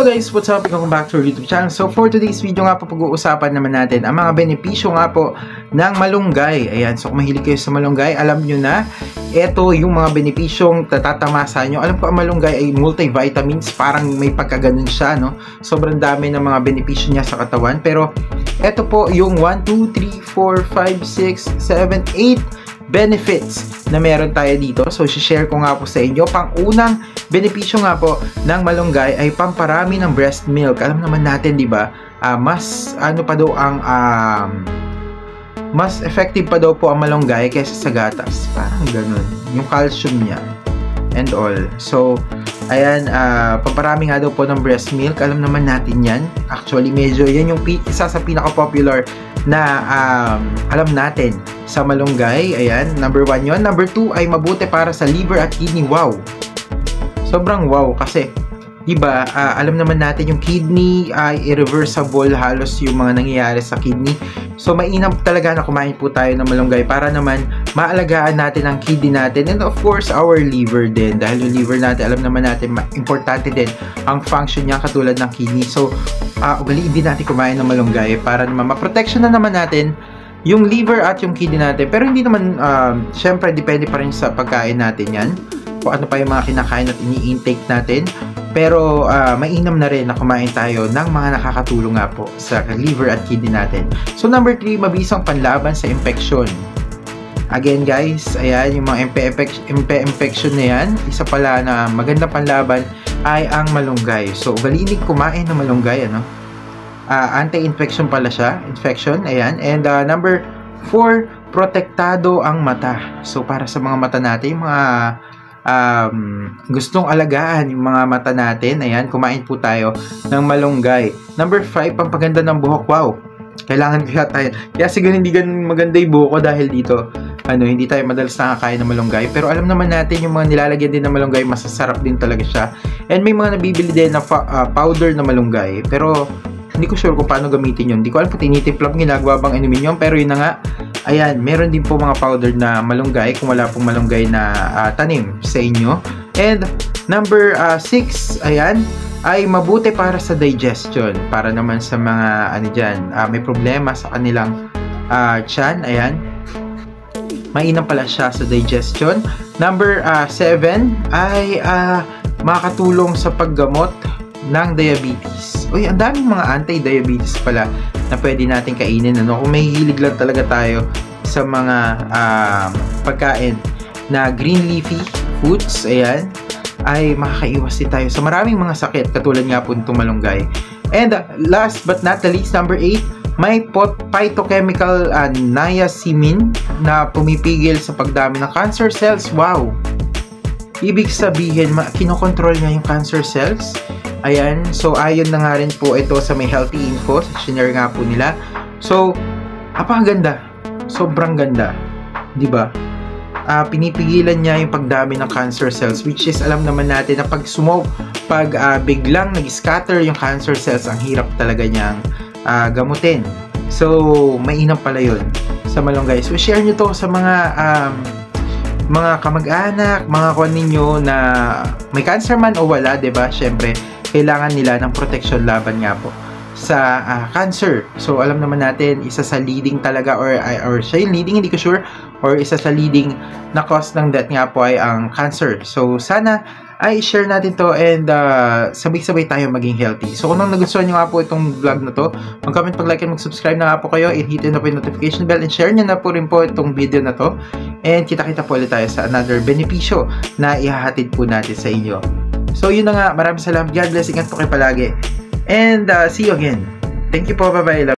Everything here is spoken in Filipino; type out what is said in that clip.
Hello guys, what's up? Welcome back to our YouTube channel. So for today's video nga po, pag-uusapan naman natin ang mga benepisyo nga po ng malunggay. Ayan, so kung mahilig kayo sa malunggay, alam nyo na ito yung mga benepisyong tatamasa nyo. Alam ko ang malunggay ay multivitamins, parang may pagkaganon siya, no? Sobrang dami ng mga benepisyo niya sa katawan. Pero ito po yung 1, 2, 3, 4, 5, 6, 7, 8 benefits na meron tayo dito. So, share ko nga po sa inyo. Pang-unang benepisyo nga po ng malunggay ay pamparami ng breast milk. Alam naman natin, di ba? Mas mas effective pa daw po ang malunggay kaysa sa gatas. Parang ganun. Yung calcium niya and all. So, ayan, pamparami nga daw po ng breast milk. Alam naman natin yan. Actually, medyo yan yung isa sa pinaka-popular na alam natin sa malunggay. Ayan, number 1 yon. Number 2 ay mabuti para sa liver at kidney. Wow! Sobrang wow kasi diba, alam naman natin yung kidney ay irreversible halos yung mga nangyayari sa kidney. So, mainam talaga na kumain po tayo ng malunggay para naman maalagaan natin ang kidney natin and of course, our liver din. Dahil yung liver natin, alam naman natin, importante din ang function niya katulad ng kidney. So, ugaliin din natin kumain ng malunggay para naman ma-protection na naman natin yung liver at yung kidney natin. Pero hindi naman, syempre, depende pa rin sa pagkain natin yan. Kung ano pa yung mga kinakain at ini-intake natin. Pero mainam na rin na kumain tayo ng mga nakakatulong nga po sa liver at kidney natin. So number 3, mabisang panlaban sa infection. Again guys, ayan yung mga infection na yan. Isa pala na magandang panlaban ay ang malunggay. So ugaliin kumain ng malunggay, ano? Anti-infection pala siya, infection, ayan. And number 4, protektado ang mata. So para sa mga mata natin, yung mga gustong alagaan yung mga mata natin, ayan, kumain po tayo ng malunggay. Number 5, pampaganda ng buhok. Wow, kailangan kaya tayo. Kaya siguro hindi ganun maganda yung buhok ko dahil dito, hindi tayo madalas nakakain ng malunggay. Pero alam naman natin yung mga nilalagyan din ng malunggay, masasarap din talaga siya. And may mga nabibili din na powder na malunggay. Pero hindi ko sure kung paano gamitin yun. Hindi ko alam kung tinitiplop, ginagawa bang inumin yun. Pero yun na nga, ayan, meron din po mga powder na malunggay kung wala pong malunggay na tanim sa inyo. And number 6, ayan, ay mabuti para sa digestion. Para naman sa mga may problema sa kanilang tiyan, ayan. Mainam pala siya sa digestion. Number 7 ay makakatulong sa paggamot ng diabetes. Uy, ang daming mga anti-diabetes pala na pwede natin kainin, ano? Kung may hilig lang talaga tayo sa mga pagkain na green leafy foods, ayan, ay makakaiwas din tayo sa maraming mga sakit katulad nga po nitong malunggay. And last but not the least, number 8, may phytochemical niacin na pumipigil sa pagdami ng cancer cells. Wow! Ibig sabihin, kinokontrol niya yung cancer cells. Ayan, so ayon na nga rin po ito sa may healthy info, sinare nga po nila. So, apakaganda. Sobrang ganda. Diba? Pinipigilan niya yung pagdami ng cancer cells, which is alam naman natin na pag biglang nag-scatter yung cancer cells, ang hirap talaga niyang gamutin. So, mainam pala yun sa malunggay. So, share nyo to sa mga kamag-anak, mga kuwan ninyo na may cancer man o wala, diba? Syempre, kailangan nila ng protection laban nga po sa cancer. So, alam naman natin, isa sa leading talaga or siya yung leading, hindi ko sure, or isa sa leading na cause ng death nga po ay ang cancer. So, sana ay share natin to and sabay-sabay tayo maging healthy. So, kung nagustuhan nyo nga po itong vlog na to, mag-comment, mag-like, and mag-subscribe na nga po kayo, and hit na po yung notification bell, and share nyo na po rin po itong video na to. And kita-kita po ulit tayo sa another benepisyo na ihahatid po natin sa inyo. So, yun na nga. Maraming salamat. God bless. Ingat po kayo palagi. And see you again. Thank you po. Bye-bye.